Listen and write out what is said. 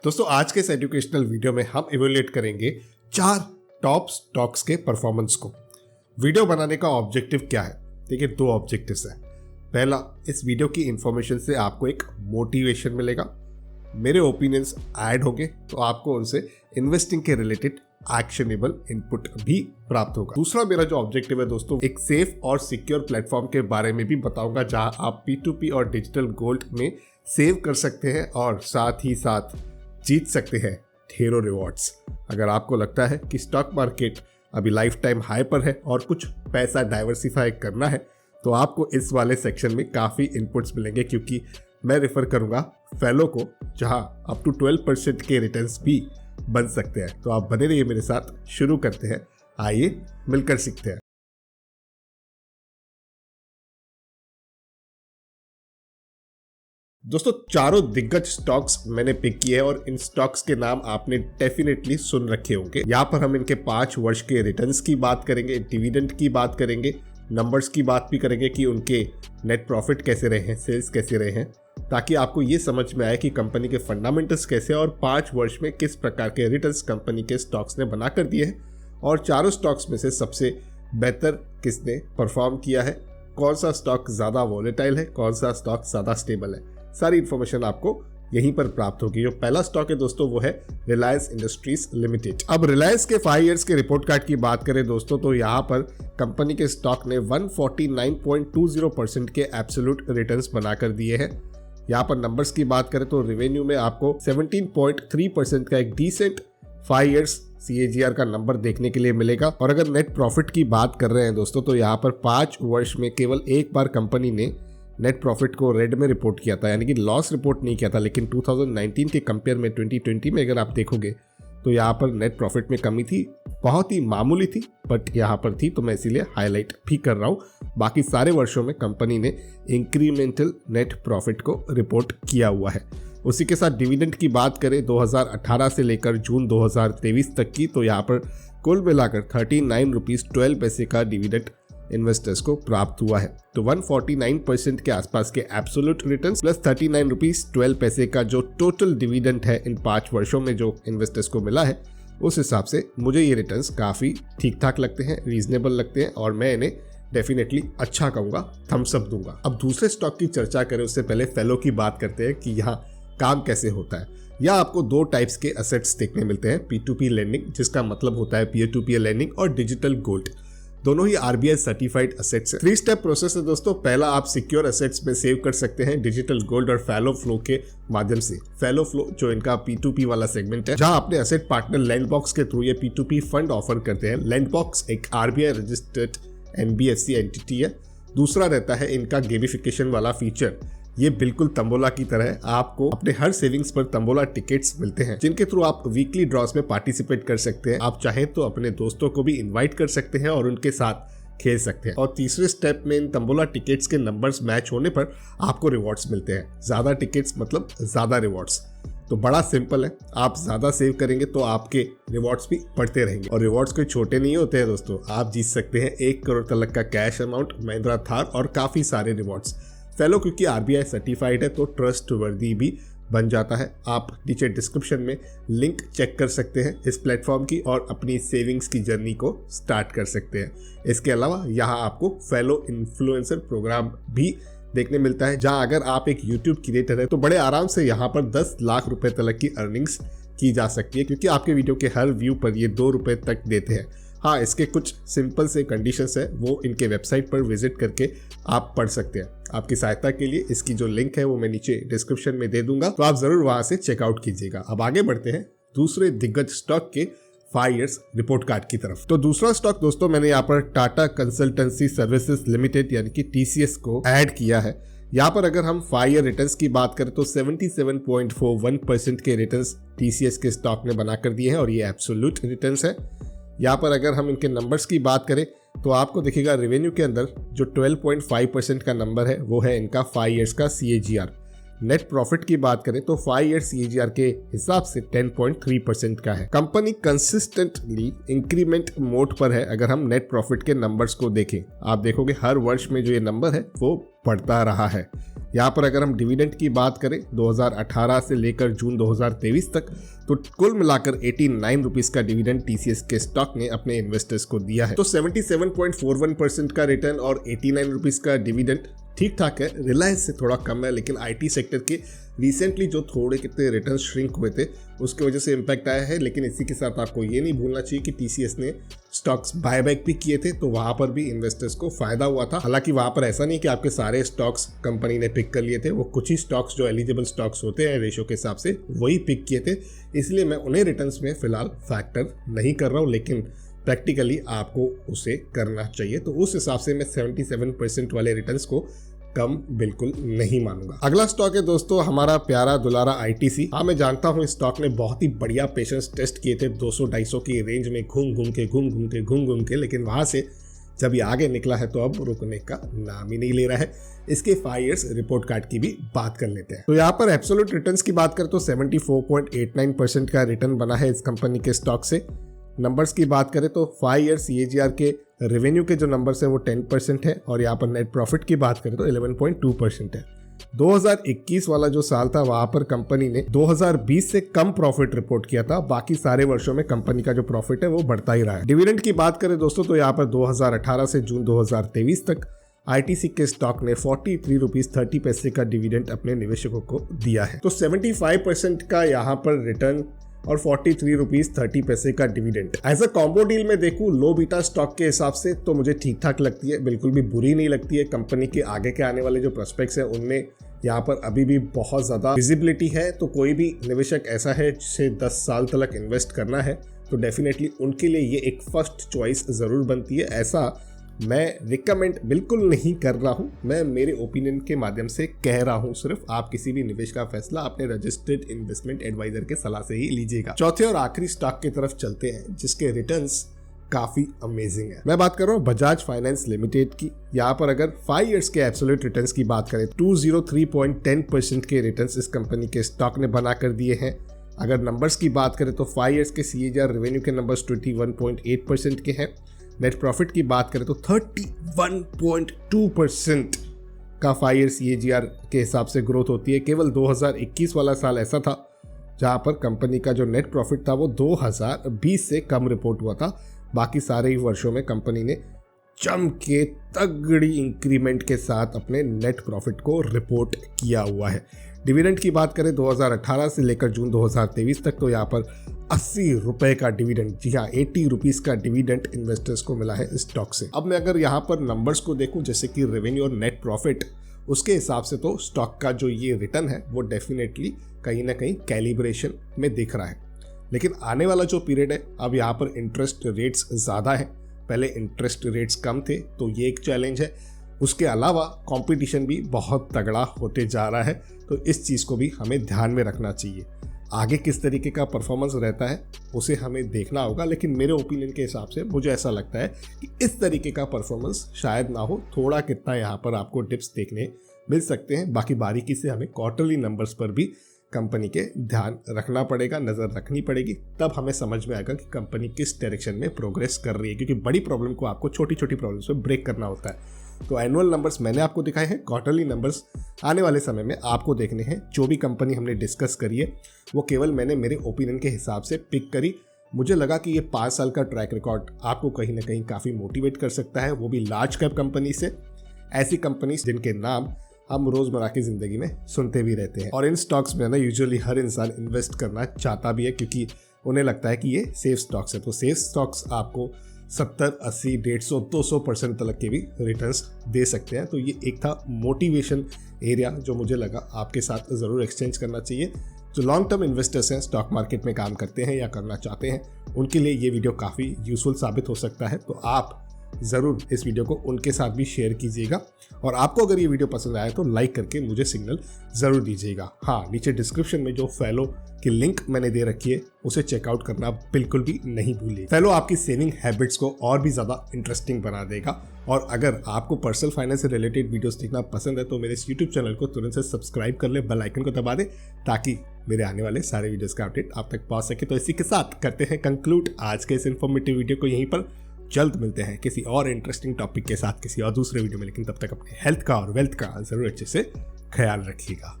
दोस्तों आज के इस एजुकेशनल वीडियो में हम इवैल्यूएट करेंगे 4 टॉप स्टॉक्स के परफॉर्मेंस को। वीडियो बनाने का ऑब्जेक्टिव क्या है? देखिए 2 ऑब्जेक्टिव्स हैं। पहला, इस वीडियो की इंफॉर्मेशन से आपको एक मोटिवेशन मिलेगा, मेरे ओपिनियंस ऐड होंगे तो आपको उनसे इन्वेस्टिंग के रिलेटेड एक्शनेबल इनपुट भी प्राप्त होगा। दूसरा मेरा जो ऑब्जेक्टिव है दोस्तों, एक सेफ और सिक्योर प्लेटफॉर्म के बारे में भी बताऊंगा जहां आप P2P और डिजिटल गोल्ड में सेव कर सकते हैं और साथ ही साथ जीत सकते हैं ढेरों रिवॉर्ड्स। अगर आपको लगता है कि स्टॉक मार्केट अभी लाइफ टाइम हाई पर है और कुछ पैसा डाइवर्सिफाई करना है तो आपको इस वाले सेक्शन में काफ़ी इनपुट्स मिलेंगे, क्योंकि मैं रेफर करूंगा फैलो को जहां अप टू 12% के रिटर्न्स भी बन सकते हैं। तो आप बने रहिए मेरे साथ, शुरू करते हैं, आइए मिलकर सीखते हैं। दोस्तों चारों दिग्गज स्टॉक्स मैंने पिक किए हैं और इन स्टॉक्स के नाम आपने डेफिनेटली सुन रखे होंगे। यहाँ पर हम इनके 5 वर्ष के रिटर्न्स की बात करेंगे, डिविडेंड की बात करेंगे, नंबर्स की बात भी करेंगे कि उनके नेट प्रॉफिट कैसे रहे हैं, सेल्स कैसे रहे हैं, ताकि आपको ये समझ में आए कि कंपनी के फंडामेंटल्स कैसे और 5 वर्ष में किस प्रकार के रिटर्न्स कंपनी के स्टॉक्स ने बना कर दिए हैं और चारों स्टॉक्स में से सबसे बेहतर किसने परफॉर्म किया है, कौन सा स्टॉक ज़्यादा वॉलेटाइल है, कौन सा स्टॉक ज़्यादा स्टेबल है। सारी इन्फॉर्मेशन आपको यहीं पर प्राप्त होगी। जो पहला स्टॉक है दोस्तों वो है रिलायंस इंडस्ट्रीज लिमिटेड। अब रिलायंस के 5 इयर्स के रिपोर्ट कार्ड की बात करें दोस्तों तो यहाँ पर कंपनी के स्टॉक ने 149.20% के एब्सोल्यूट रिटर्न्स बनाकर दिए हैं। यहाँ पर नंबर्स की बात करें तो रेवेन्यू में आपको 17.3% का एक डिसेंट 5 इयर्स CAGR का नंबर देखने के लिए मिलेगा। और अगर नेट प्रॉफिट की बात कर रहे हैं दोस्तों तो यहाँ पर 5 वर्ष में केवल एक बार कंपनी ने नेट प्रॉफिट को रेड में रिपोर्ट किया था, यानी कि लॉस रिपोर्ट नहीं किया था। लेकिन 2019 के कंपेयर में 2020 में अगर आप देखोगे तो यहाँ पर नेट प्रॉफिट में कमी थी, बहुत ही मामूली थी बट यहाँ पर थी, तो मैं इसीलिए हाईलाइट भी कर रहा हूँ। बाकी सारे वर्षों में कंपनी ने इंक्रीमेंटल नेट प्रॉफिट को रिपोर्ट किया हुआ है। उसी के साथ डिविडेंड की बात करें 2018 से लेकर जून 2023 तक की, तो यहाँ पर कुल मिलाकर 39 रुपीज़ 12 पैसे का डिविडेंड इन्वेस्टर्स को प्राप्त हुआ है। तो 149% के आसपास के एब्सोल्यूट रिटर्न्स प्लस 39 रुपीज़ 12 पैसे का जो टोटल डिविडेंड है इन 5 वर्षों में जो इन्वेस्टर्स को मिला है, उस हिसाब से मुझे ये रिटर्न्स काफ़ी ठीक ठाक लगते हैं, रीजनेबल लगते हैं और मैं इन्हें डेफिनेटली अच्छा कहूँगा, थम्स अप दूंगा। अब दूसरे स्टॉक की चर्चा करें उससे पहले फैलो की बात करते हैं कि यहाँ काम कैसे होता है। यहाँ आपको 2 टाइप्स के असेट्स देखने मिलते हैं, P2P लैंडिंग जिसका मतलब होता है पीयर टू पीयर लैंडिंग और डिजिटल गोल्ड। दोनों ही RBI सर्टिफाइड असेट्स है। 3 स्टेप प्रोसेस है दोस्तों। पहला, आप सिक्योर असेट्स में सेव कर सकते हैं डिजिटल गोल्ड और फैलो फ्लो के माध्यम से। फैलो फ्लो जो इनका P2P वाला सेगमेंट है, जहां अपने असेट पार्टनर लैंडबॉक्स के थ्रू ये P2P फंड ऑफर करते हैं। लैंडबॉक्स एक RBI रजिस्टर्ड NBFC एंटिटी है। दूसरा रहता है इनका गेमिफिकेशन वाला फीचर। ये बिल्कुल तंबोला की तरह है, आपको अपने हर सेविंग्स पर तंबोला टिकट्स मिलते हैं जिनके थ्रू आप वीकली ड्रॉस में पार्टिसिपेट कर सकते हैं। आप चाहें तो अपने दोस्तों को भी इनवाइट कर सकते हैं और उनके साथ खेल सकते हैं। और तीसरे स्टेप में इन तंबोला टिकट्स के नंबर्स मैच होने पर आपको रिवॉर्ड्स मिलते हैं। ज्यादा टिकट्स मतलब ज्यादा रिवॉर्ड्स। तो बड़ा सिंपल है, आप ज्यादा सेव करेंगे तो आपके रिवॉर्ड्स भी बढ़ते रहेंगे और रिवॉर्ड्स कोई छोटे नहीं होते हैं दोस्तों। आप जीत सकते हैं 1 करोड़ तक का कैश अमाउंट, महिंद्रा थार और काफी सारे रिवॉर्ड्स। फैलो क्योंकि RBI सर्टिफाइड है तो ट्रस्ट वर्दी भी बन जाता है। आप नीचे डिस्क्रिप्शन में लिंक चेक कर सकते हैं इस प्लेटफॉर्म की और अपनी सेविंग्स की जर्नी को स्टार्ट कर सकते हैं। इसके अलावा यहाँ आपको फैलो इन्फ्लुएंसर प्रोग्राम भी देखने मिलता है, जहाँ अगर आप एक YouTube क्रिएटर है तो बड़े आराम से यहाँ पर 10 लाख रुपए तक की अर्निंग्स की जा सकती है, क्योंकि आपके वीडियो के हर व्यू पर ये 2 रुपए तक देते हैं। हाँ, इसके कुछ सिंपल से कंडीशंस है, वो इनके वेबसाइट पर विजिट करके आप पढ़ सकते हैं। आपकी सहायता के लिए इसकी जो लिंक है वो मैं नीचे डिस्क्रिप्शन में दे दूंगा, तो आप जरूर वहां से चेकआउट कीजिएगा। अब आगे बढ़ते हैं दूसरे दिग्गज स्टॉक के 5 इयर्स रिपोर्ट कार्ड की तरफ। तो दूसरा स्टॉक दोस्तों मैंने यहाँ पर टाटा कंसल्टेंसी सर्विसेज लिमिटेड यानी कि TCS को ऐड किया है। यहाँ पर अगर हम 5 ईयर रिटर्न्स की बात करें तो 77.41% के रिटर्न्स TCS के स्टॉक ने बनाकर दिए हैं और ये एब्सोल्यूट रिटर्न्स है। यहाँ पर अगर हम इनके नंबर्स की बात करें तो आपको दिखेगा रेवेन्यू के अंदर जो 12.5% का नंबर है वो है इनका 5 इयर्स का CAGR। नेट प्रॉफिट की बात करें तो 5 ईयर CAGR के हिसाब से 10.3% का है। कंपनी कंसिस्टेंटली इंक्रीमेंट मोड पर है। अगर हम नेट प्रॉफिट के नंबर्स को देखें, आप देखोगे हर वर्ष में जो ये नंबर है वो बढ़ता रहा है। यहाँ पर अगर हम डिविडेंड की बात करें 2018 से लेकर जून 2023 तक, तो कुल मिलाकर 89 रुपीस का डिविडेंड टीसीएस के स्टॉक ने अपने इन्वेस्टर्स को दिया है। तो 77.41% का रिटर्न और 89 रुपीस का डिविडेंड ठीक ठाक है। रिलायंस से थोड़ा कम है, लेकिन आईटी सेक्टर के रिसेंटली जो थोड़े कितने रिटर्न श्रिंक हुए थे उसकी वजह से इम्पैक्ट आया है। लेकिन इसी के साथ आपको ये नहीं भूलना चाहिए कि टीसीएस ने स्टॉक्स बायबैक भी किए थे, तो वहां पर भी इन्वेस्टर्स को फायदा हुआ था। हालांकि वहां पर ऐसा नहीं कि आपके सारे स्टॉक्स कंपनी ने पिक कर लिए थे, वो कुछ ही स्टॉक्स जो एलिजिबल स्टॉक्स होते हैं रेशो के हिसाब से वही पिक किए थे, इसलिए मैं उन्हें रिटर्न्स में फिलहाल फैक्टर नहीं कर रहा हूँ, लेकिन प्रैक्टिकली आपको उसे करना चाहिए। तो उस हिसाब से मैं 77% वाले रिटर्न्स को कम बिल्कुल नहीं मानूंगा। अगला स्टॉक है दोस्तों हमारा प्यारा दुलारा आईटीसी। हाँ, मैं जानता हूँ इस स्टॉक ने बहुत ही बढ़िया पेशेंस टेस्ट किए थे 200-250 की रेंज में घूम घूम के, लेकिन वहां से जब ये आगे निकला है तो अब रुकने का नाम ही नहीं ले रहा है। इसके 5 इयर्स रिपोर्ट कार्ड की भी बात कर लेते हैं। तो यहाँ पर एब्सोल्यूट रिटर्न्स की बात करें तो 74.89% का रिटर्न बना है इस कंपनी के स्टॉक से। नंबर्स की बात करें तो 5 इयर्स सीएजीआर के रेवेन्यू के जो नंबर्स है वो 10% है, और यहाँ पर नेट प्रॉफिट की बात करें तो 11.2% है। 2021 वाला जो साल था वहां पर कंपनी ने 2020 से कम प्रॉफिट रिपोर्ट किया था, बाकी सारे वर्षों में कंपनी का जो प्रॉफिट है वो बढ़ता ही रहा है। डिविडेंड की बात करें दोस्तों तो यहाँ पर 2018 से जून 2023 तक आईटीसी के स्टॉक ने 43 रुपीस 30 पैसे का डिविडेंड अपने निवेशकों को दिया है। तो 75% का यहाँ पर रिटर्न और 43 रुपीस 30 पैसे का dividend as a combo deal में देखूं लो बीटा स्टॉक के हिसाब से तो मुझे ठीक ठाक लगती है, बिल्कुल भी बुरी नहीं लगती है। कंपनी के आगे के आने वाले जो प्रोस्पेक्ट्स हैं उनमें यहाँ पर अभी भी बहुत ज़्यादा विजिबिलिटी है। तो कोई भी निवेशक ऐसा है जिसे 10 साल तक इन्वेस्ट करना है तो डेफिनेटली उनके लिए ये एक फर्स्ट चॉइस ज़रूर बनती है। ऐसा मैं रिकमेंड बिल्कुल नहीं कर रहा हूं, मैं मेरे ओपिनियन के माध्यम से कह रहा हूं। सिर्फ आप किसी भी निवेश का फैसला अपने रजिस्टर्ड इन्वेस्टमेंट एडवाइजर के सलाह से ही लीजिएगा। चौथे और आखिरी स्टॉक की तरफ चलते हैं जिसके रिटर्न्स काफी अमेजिंग है। मैं बात कर रहा हूं बजाज फाइनेंस लिमिटेड की। यहाँ पर अगर 5 इयर्स के एब्सोल्यूट रिटर्न्स की बात करें 203.10% के रिटर्न्स इस कंपनी के स्टॉक ने बना कर दिए हैं। अगर नंबर्स की बात करें तो 5 इयर्स के सीएजीआर रेवेन्यू के नंबर्स 21.8% के हैं। नेट प्रॉफिट की बात करें तो 31.2% का 5 ईयर सीएजीआर के हिसाब से ग्रोथ होती है। केवल 2021 वाला साल ऐसा था जहां पर कंपनी का जो नेट प्रॉफिट था वो 2020 से कम रिपोर्ट हुआ था। बाकी सारे ही वर्षों में कंपनी ने जम के तगड़ी इंक्रीमेंट के साथ अपने नेट प्रॉफिट को रिपोर्ट किया हुआ है। डिविडेंड की बात करें 2018 से लेकर जून 2023 तक तो यहाँ पर 80 रुपए का डिविडेंड, जी हाँ 80 रुपीस का डिविडेंड इन्वेस्टर्स को मिला है इस स्टॉक से। अब मैं अगर यहाँ पर नंबर्स को देखूं जैसे कि रेवेन्यू और नेट प्रॉफिट, उसके हिसाब से तो स्टॉक का जो ये रिटर्न है वो डेफिनेटली कहीं ना कहीं कैलिब्रेशन में दिख रहा है। लेकिन आने वाला जो पीरियड है, अब यहाँ पर इंटरेस्ट रेट्स ज़्यादा है, पहले इंटरेस्ट रेट्स कम थे तो ये एक चैलेंज है। उसके अलावा कंपटीशन भी बहुत तगड़ा होते जा रहा है, तो इस चीज़ को भी हमें ध्यान में रखना चाहिए। आगे किस तरीके का परफॉर्मेंस रहता है उसे हमें देखना होगा, लेकिन मेरे ओपिनियन के हिसाब से मुझे ऐसा लगता है कि इस तरीके का परफॉर्मेंस शायद ना हो, थोड़ा कितना यहाँ पर आपको टिप्स देखने मिल सकते हैं। बाकी बारीकी से हमें क्वार्टरली नंबर्स पर भी कंपनी के ध्यान रखना पड़ेगा, नज़र रखनी पड़ेगी, तब हमें समझ में आएगा कि कंपनी किस डायरेक्शन में प्रोग्रेस कर रही है, क्योंकि बड़ी प्रॉब्लम को आपको छोटी छोटी प्रॉब्लम्स में ब्रेक करना होता है। तो एनुअल नंबर्स मैंने आपको दिखाए हैं, क्वार्टरली नंबर्स आने वाले समय में आपको देखने हैं। जो भी कंपनी हमने डिस्कस करी है वो केवल मैंने मेरे ओपिनियन के हिसाब से पिक करी। मुझे लगा कि ये 5 साल का ट्रैक रिकॉर्ड आपको कहीं ना कहीं काफ़ी मोटिवेट कर सकता है, वो भी लार्ज कैप कंपनी से, ऐसी कंपनी जिनके नाम हम रोज़मर्रा की ज़िंदगी में सुनते भी रहते हैं। और इन स्टॉक्स में ना यूजुअली हर इंसान इन्वेस्ट करना चाहता भी है, क्योंकि उन्हें लगता है कि ये सेफ स्टॉक्स है। तो सेफ स्टॉक्स आपको 70, 80, 150, 200% तक के भी रिटर्न्स दे सकते हैं। तो ये एक था मोटिवेशन एरिया जो मुझे लगा आपके साथ ज़रूर एक्सचेंज करना चाहिए। जो लॉन्ग टर्म इन्वेस्टर्स हैं, स्टॉक मार्केट में काम करते हैं या करना चाहते हैं, उनके लिए ये वीडियो काफ़ी यूजफुल साबित हो सकता है। तो आप ज़रूर इस वीडियो को उनके साथ भी शेयर कीजिएगा, और आपको अगर ये वीडियो पसंद आया तो लाइक करके मुझे सिग्नल ज़रूर दीजिएगा। हाँ, नीचे डिस्क्रिप्शन में जो फैलो की लिंक मैंने दे रखी है उसे चेकआउट करना बिल्कुल भी नहीं भूलिए। फैलो आपकी सेविंग हैबिट्स को और भी ज़्यादा इंटरेस्टिंग बना देगा। और अगर आपको पर्सनल फाइनेंस से रिलेटेड वीडियोस देखना पसंद है तो मेरे इस यूट्यूब चैनल को तुरंत से सब्सक्राइब कर ले, बेल आइकन को दबा दे, ताकि मेरे आने वाले सारे वीडियोस का अपडेट आप तक पहुंच सके। तो इसी के साथ करते हैं कंक्लूड आज के इस इन्फॉर्मेटिव वीडियो को यहीं पर। जल्द मिलते हैं किसी और इंटरेस्टिंग टॉपिक के साथ किसी और दूसरे वीडियो में, लेकिन तब तक अपने हेल्थ का और वेल्थ का जरूर अच्छे से ख्याल रखिएगा।